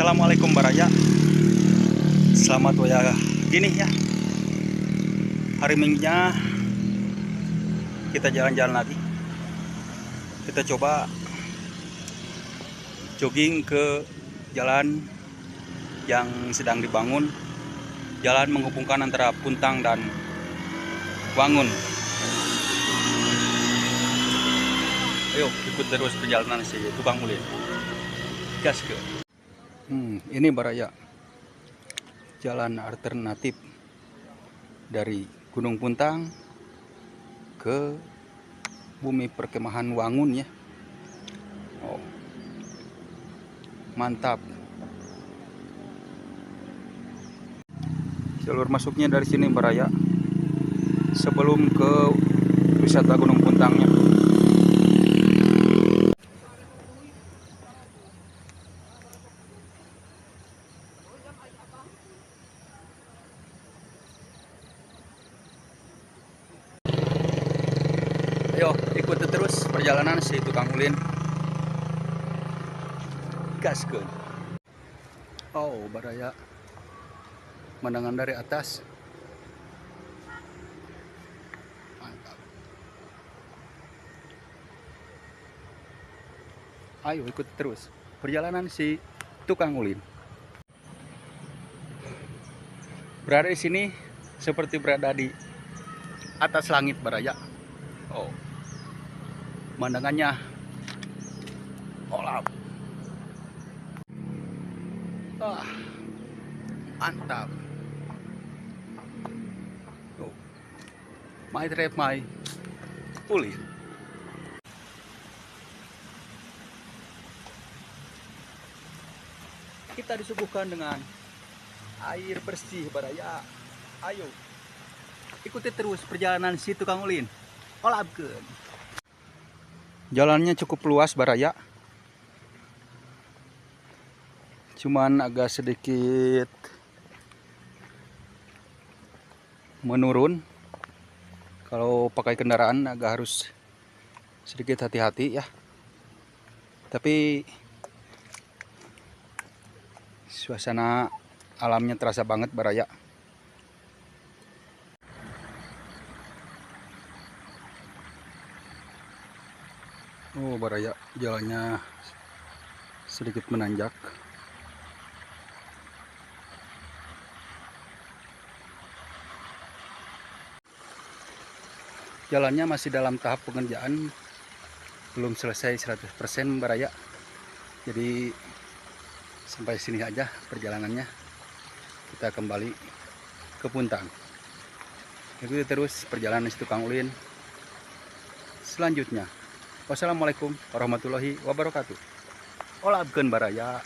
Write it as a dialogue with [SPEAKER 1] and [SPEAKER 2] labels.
[SPEAKER 1] Assalamualaikum Baraya. Selamat waya gini ya. Hari Minggunya kita jalan-jalan lagi. Kita coba jogging ke jalan yang sedang dibangun. Jalan menghubungkan antara Puntang dan Wangun. Ayo ikut terus perjalanan si tukang ulin. Gas ke. Ini Baraya. Jalan alternatif dari Gunung Puntang ke bumi perkemahan Wangun ya. Oh, mantap. Jalur masuknya dari sini Baraya sebelum ke wisata Gunung Puntangnya. Ayo ikuti terus perjalanan si tukang ulin. Gaskeun. Oh Baraya, pemandangan dari atas mantap. Ayo ikuti terus perjalanan si tukang ulin. Berada di sini seperti berada di atas langit Baraya. Oh, pemandangannya olap. Mantap. Oh, my trip, my ulin. Kita disuguhkan dengan air bersih Baraya. Ayo ikuti terus perjalanan si tukang ulin. Olapkeun. Jalannya cukup luas Baraya, cuman agak sedikit menurun. Kalau pakai kendaraan agak harus sedikit hati-hati ya. Tapi suasana alamnya terasa banget Baraya. Oh Baraya, jalannya sedikit menanjak. Jalannya masih dalam tahap pengerjaan, belum selesai 100% Baraya. Jadi sampai sini aja perjalanannya. Kita kembali ke Puntang. Ikuti terus perjalanan si tukang ulin selanjutnya. Wassalamualaikum warahmatullahi wabarakatuh. Olapkeun Baraya.